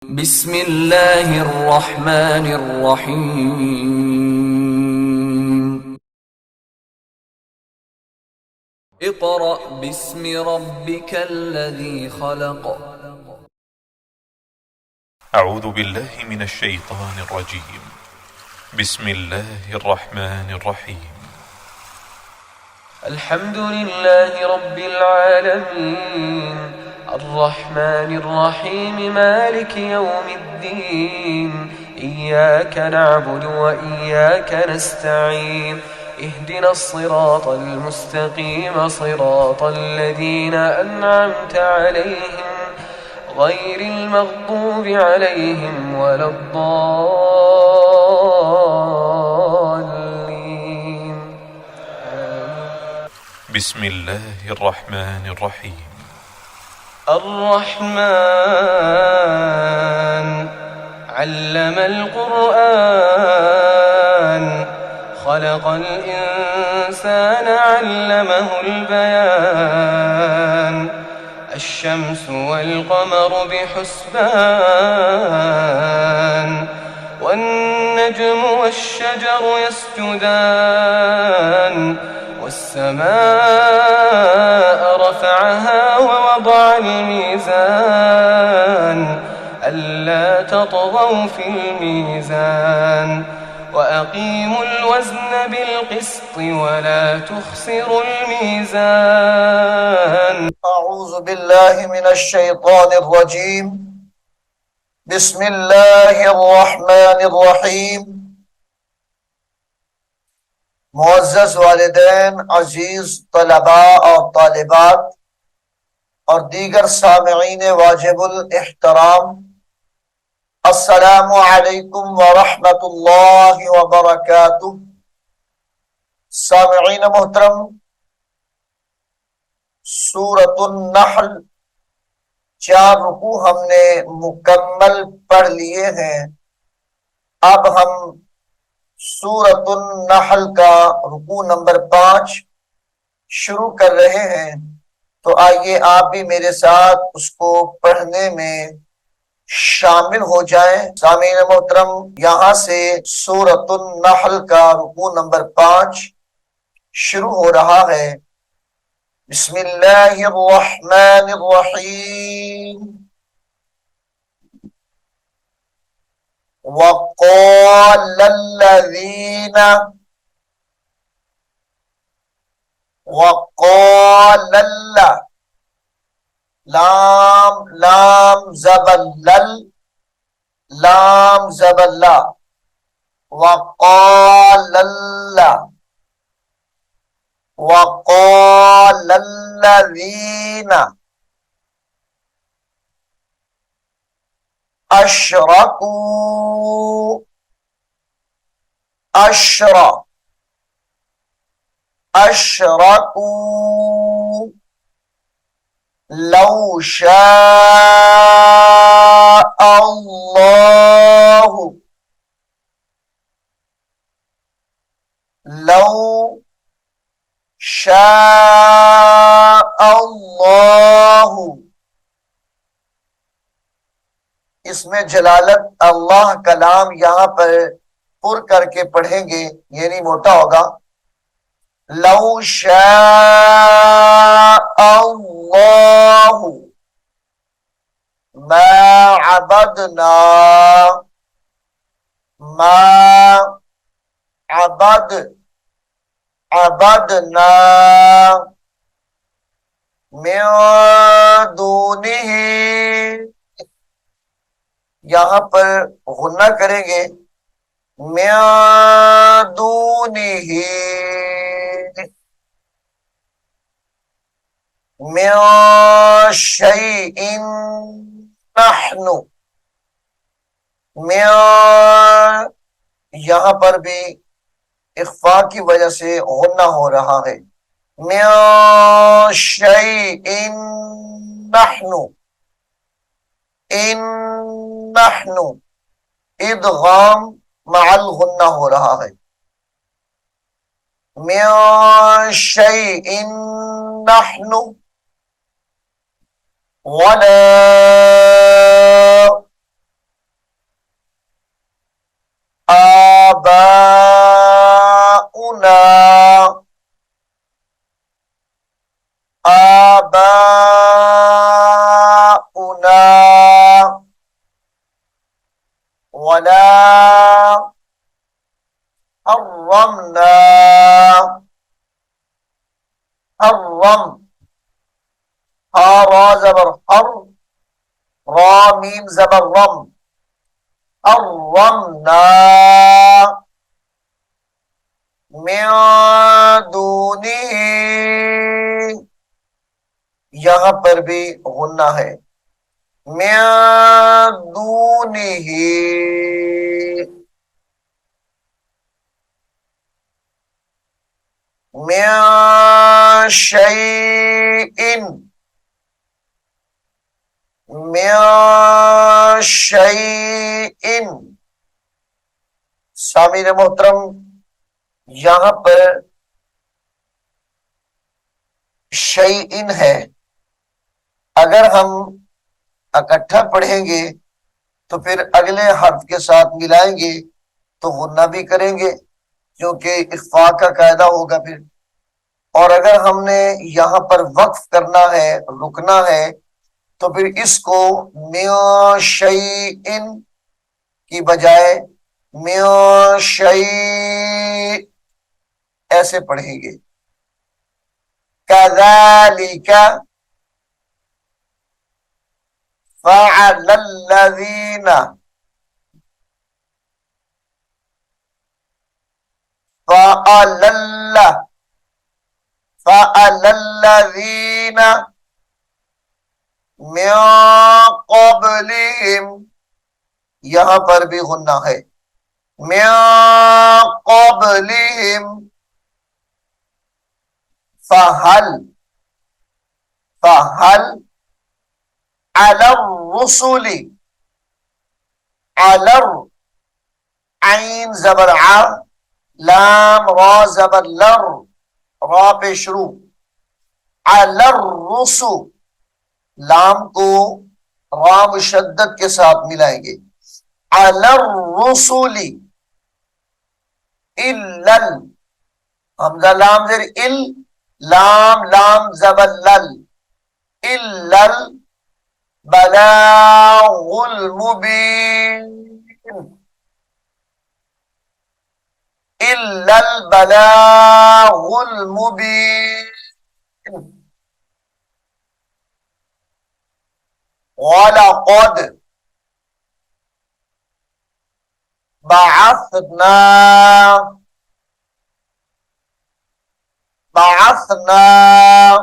بسم اللہ الرحمن الرحیم اقرأ باسم ربک الذی خلق اعوذ باللہ من الشیطان الرجیم بسم اللہ الرحمن الرحیم الحمد للہ رب العالمین الرحمن الرحیم مالک یوم الدین ایاک نعبد و ایاک نستعین اهدنا الصراط المستقیم صراط الذین انعمت علیہم غیر المغضوب علیہم ولا الضالین بسم اللہ الرحمن الرحیم الرحمن علم القرآن خلق الإنسان علمه البيان الشمس والقمر بحسبان والنجم والشجر يسجدان والسماء رفعها ووضع الميزان ألا تطغوا في الميزان وأقيموا الوزن بالقسط ولا تخسروا الميزان اعوذ باللہ من الشیطان الرجیم بسم اللہ الرحمن الرحیم معزز والدین، عزیز طلباء اور طالبات اور دیگر سامعین واجب الاحترام، السلام علیکم ورحمۃ اللہ وبرکاتہ۔ سامعین محترم، سورۃ النحل 4 رکوع ہم نے مکمل پڑھ لیے ہیں۔ اب ہم سورۃ النحل کا رکوع نمبر 5 شروع کر رہے ہیں، تو آئیے آپ بھی میرے ساتھ اس کو پڑھنے میں شامل ہو جائیں۔ سامعین محترم، یہاں سے سورۃ النحل کا رکوع نمبر 5 شروع ہو رہا ہے۔ بسم اللہ الرحمن الرحیم۔ وقال الذین لام زبر لام زبر لا وقال الذین اشرکوا لو شاء اللہ اس میں جلالت اللہ کا نام یہاں پر پر کر کے پڑھیں گے، یعنی موٹا ہوگا۔ لو شاء اللہ ما عبدنا من دونہ، یہاں پر غنہ کریں گے، من دونہ من شیء نحن، من یہاں پر بھی اخفاء کی وجہ سے غنہ ہو رہا ہے۔ من شیء نحن، ان نحن ادغام مع الغنہ ہو رہا ہے۔ من شیء نحن ولا انا ولا حرمنا حرم ہا را زبر حر را میم زبر رم حرمنا من دونہ یہاں پر بھی غنہ ہے من دونہ من شیء من شیء سامعین محترم یہاں پر شیء ہے، اگر ہم اکٹھا پڑھیں گے تو پھر اگلے حرف کے ساتھ ملائیں گے تو غنہ بھی کریں گے کیونکہ اخفاء کا قاعدہ ہوگا پھر، اور اگر ہم نے یہاں پر وقف کرنا ہے رکنا ہے تو پھر اس کو من شیء کی بجائے من شیء ایسے پڑھیں گے. کذالک فعل الذین فعل الذین من قبلہم یہاں پر بھی غنہ ہے من قبلہم فہل علی الرسل علی عین زبر ع لام را زبر لر را پہ شروع علی الرسل لام کو را مشدد کے ساتھ ملائیں گے علی الرسل الا حمزہ لام زیر ال لام لام زبر لل الا البلاغ المبین الا البلاغ المبین وَلَقَدْ بَعَثْنَا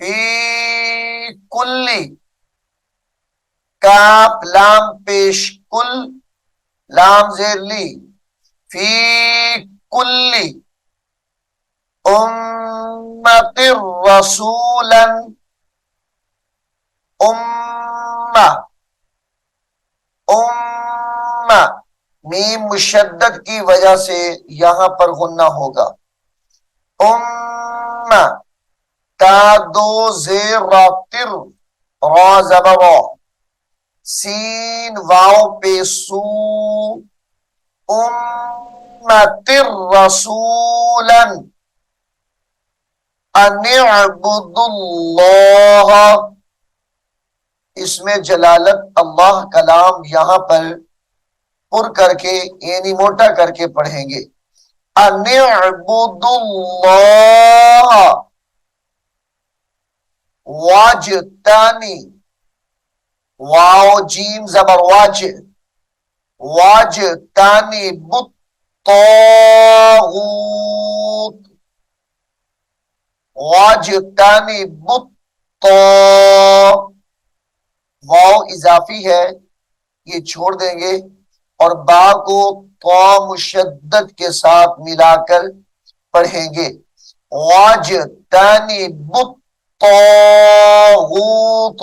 فی کل کاف لام پیش کل لام زیر لی فی کل امت رسولا امہ میم مشدد کی وجہ سے یہاں پر غنہ ہوگا امہ تا دو زیر را تر را زبر را سین واو پہ سو امت رسولا ان اعبدوا اللہ اس میں جلالت اللہ کلام یہاں پر پر کر کے یعنی موٹا کر کے پڑھیں گے ان اعبدوا اللہ واجتانی واو جیم زبر واج واجتانی بالطاغوت واجتانی واو اضافی ہے یہ چھوڑ دیں گے اور با کو طا مشدد کے ساتھ ملا کر پڑھیں گے واجتنبوا الطاغوت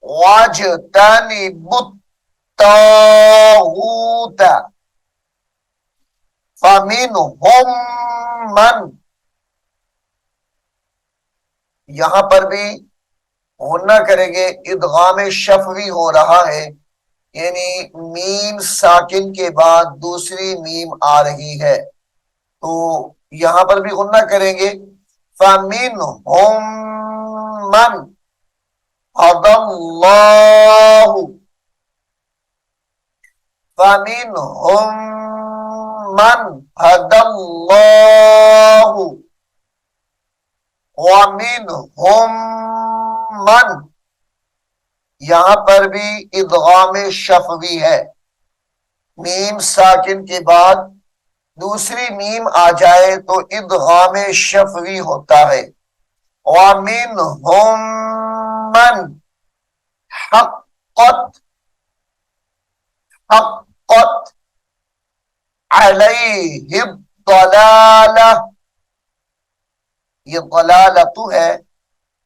واجتنبوا الطاغوت فمنهم من یہاں پر بھی غنہ کریں گے ادغام شفوی ہو رہا ہے یعنی میم ساکن کے بعد دوسری میم آ رہی ہے تو یہاں پر بھی غنہ کریں گے. فَمِنْهُمْ مَنْ هَدَى اللَّهُ فَمِنْهُمْ مَنْ هَدَى اللَّهُ وَمِنْهُمْ مَنْ، یہاں پر بھی ادغام شفوی ہے. میم ساکن کے بعد دوسری میم آ جائے تو ادغام شفوی ہوتا ہے. وَمِنْهُمْ مَنْ حَقَّتْ عَلَيْهِ الضَّلَالَةُ، یہ ضلالت ہے،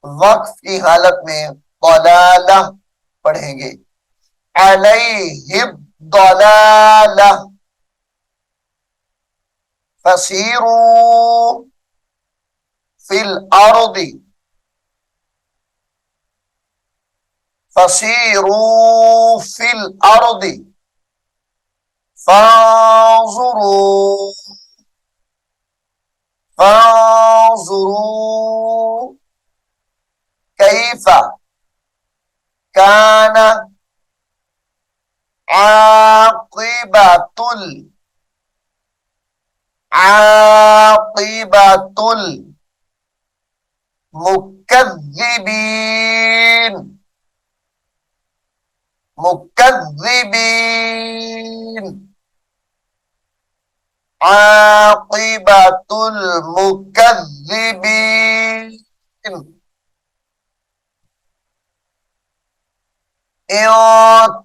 وقف کی حالت میں ضلالہ پڑھیں گے. علیہ الضلالہ. فسیروا فی الارض فسیروا فی الارض فانظروا کیف کان عاقبۃ المکذبین. عاقبۃ المکذبین. ان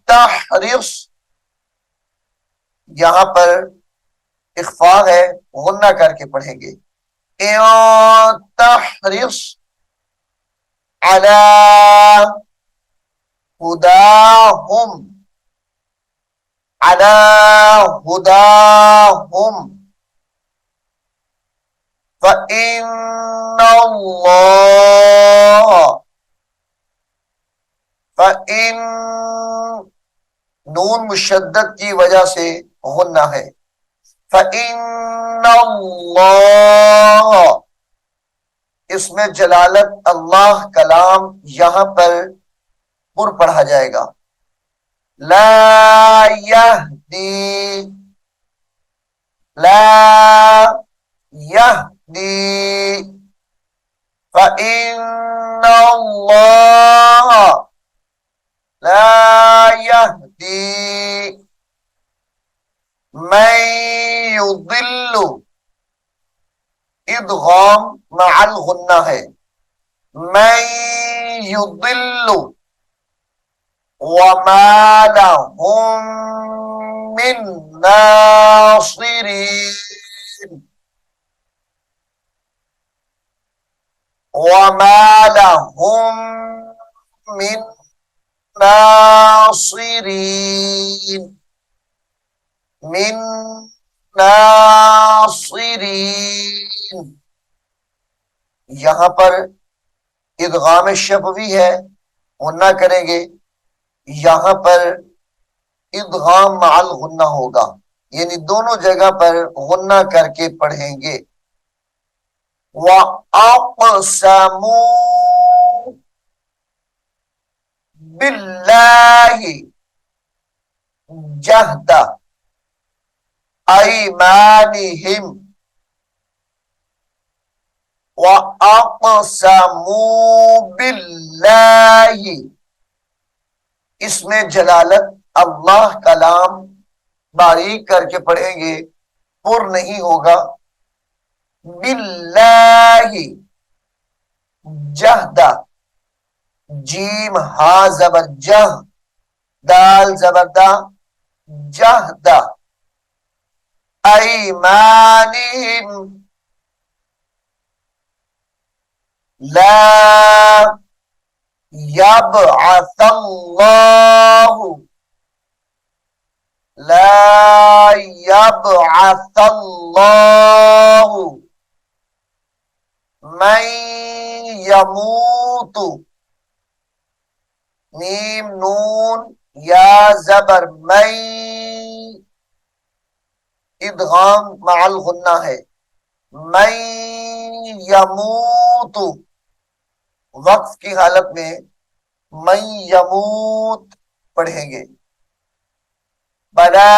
تحرص، یہاں پر اخفاء ہے، غنہ کر کے پڑھیں گے. ان تحرص علی ہداہم فإن نون مشدد کی وجہ سے غنہ ہے. فإن اللہ، اس میں جلالت اللہ کلام یہاں پر پر پڑھا جائے گا. لا یہدی فإن اللہ لا یہدی من یضل، ادغام مع الغنہ ہے. من یضل وما لهم من ناصرین. وما لهم من ناصرین. یہاں پر ادغام شفوی ہے، غنہ کریں گے. یہاں پر ادغام مع الغنہ ہوگا، یعنی دونوں جگہ پر غنہ کر کے پڑھیں گے. وَأَقْسَمُوا بِاللَّهِ جَهْدَ أَيْمَانِهِمْ. وَأَقْسَمُوا بِاللَّهِ، اس میں جلالت اللہ کلام باریک کر کے پڑھیں گے، پر نہیں ہوگا. باللہ، جہد، جیم ہا زبر جہ، دال زبر دا، جہد. ایمانہم، لا یبعث اللہ، لا یبعث اللہ من یموت، میم نون یا زبر من، ادغام مع الغنہ ہے. من یموت، وقف کی حالت میں من یموت پڑھیں گے. بلا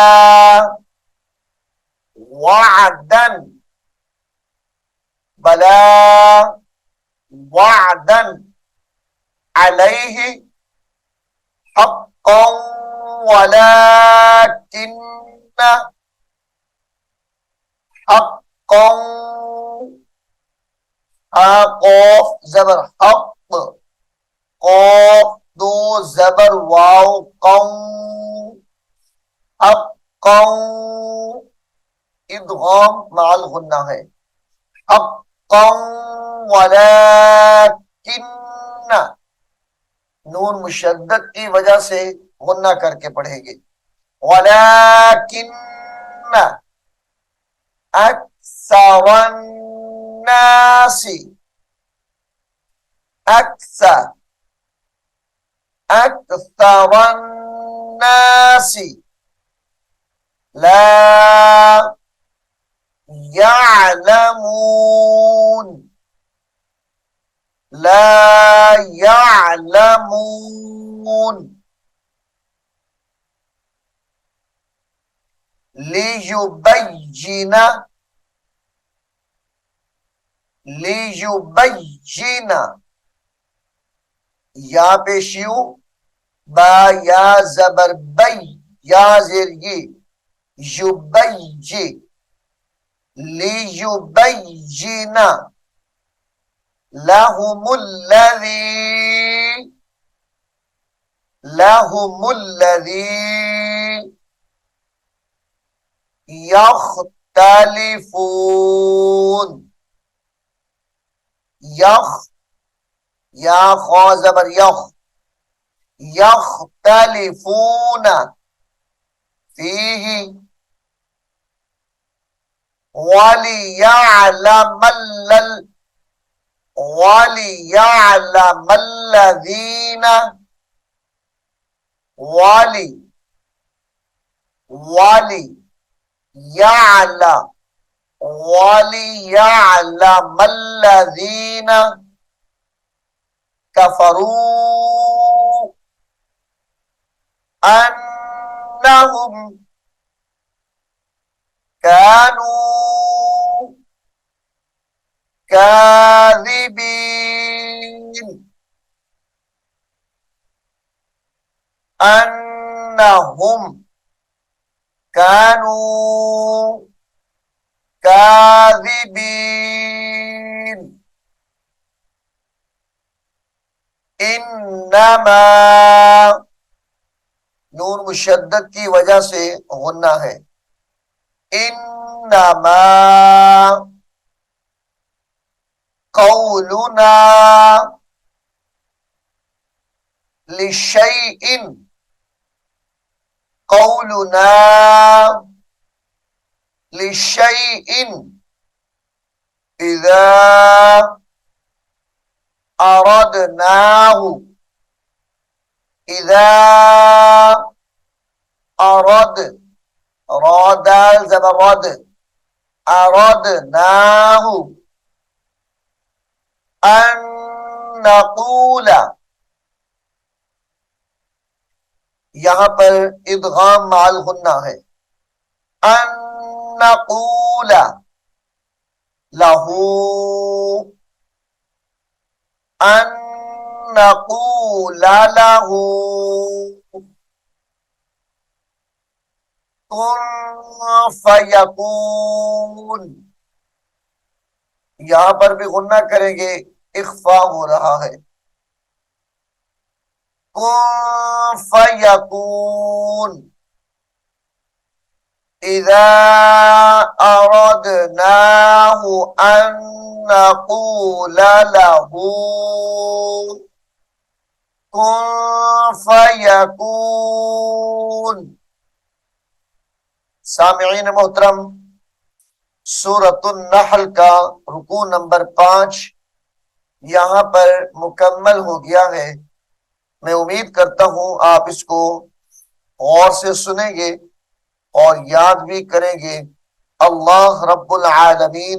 وعدن، بلا وعدن علیہ حقا ولکن، حقا، قوف زبر حق، قوف دو زبر واو قوم، حقا ادغام مع الغنہ ہے. حقا ولکن، نون مشدد کی وجہ سے غنہ کر کے پڑھیں گے. ولکن اکثر الناس، اکثر، اکثر الناس لا يعلمون، لا يعلمون. ليبين، ليبين، یا پیشیو با یا زبر بی، یا زیر یہ یبیج، لیبین لهم الذی، لهم الذی یختلفون، یخ، یا خا زبر یخ، یختلفون فیہ وَلِيَعْلَمَ وَلِيَعْلَمَ الَّذِينَ، وَلِيَعْلَمَ الَّذِينَ كَفَرُوا أَنَّهُمْ كانوا كاذبين، أنهم كانوا كاذبين. انما، نون مشدد کی وجہ سے غنہ ہے. انما قولنا لشيء، قولنا لشيء إذا أردناه، إذا أرد، راد زبر رد، أردناه أن نقول، یہاں پر ادغام مع الغنہ ہے. ان نقول له، ان نقول له کن فیکون، یہاں پر بھی غنہ کریں گے، اخفا ہو رہا ہے. کن فیکون اذا اردناه ان نقول له کن فیکون. سامعین محترم، سورۃ النحل کا رکوع نمبر 5 یہاں پر مکمل ہو گیا ہے. میں امید کرتا ہوں آپ اس کو غور سے سنیں گے اور یاد بھی کریں گے. اللہ رب العالمین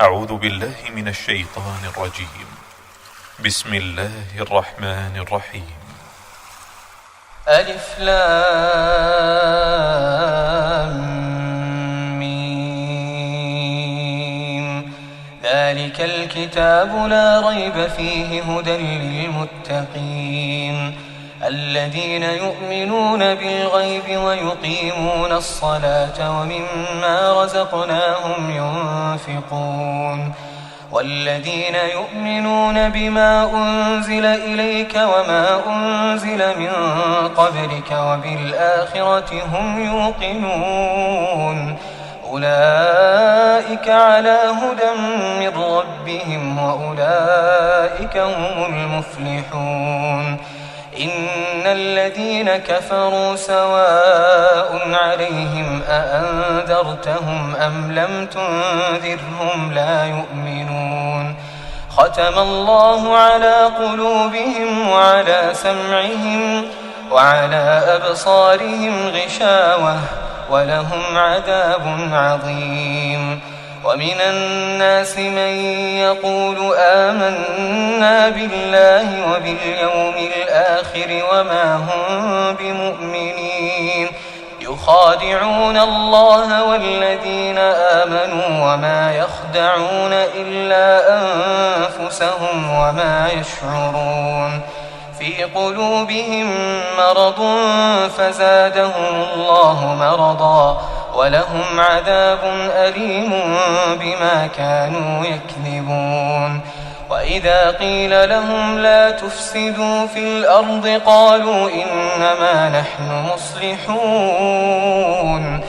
أعوذ بالله من الشيطان الرجيم بسم الله الرحمن الرحيم ألف لام ميم ذلك الكتاب لا ريب فيه هدى للمتقين الذين يؤمنون بالغيب ويقيمون الصلاة ومما رزقناهم ينفقون والذين يؤمنون بما أنزل إليك وما أنزل من قبلك وبالآخرة هم يوقنون أولئك على هدى من ربهم وأولئك هم المفلحون إن الذين كفروا سواء عليهم أأنذرتهم أم لم تنذرهم لا يؤمنون ختم الله على قلوبهم وعلى سمعهم وعلى أبصارهم غشاوة ولهم عذاب عظيم ومن الناس من يقول آمنا بالله وباليوم الآخر وما هم بمؤمنين يخادعون الله والذين آمنوا وما يخدعون إلا أنفسهم وما يشعرون في قلوبهم مرض فزادهم الله مرضا ولهم عذاب أليم بما كانوا يكذبون وإذا قيل لهم لا تفسدوا في الأرض قالوا إنما نحن مصلحون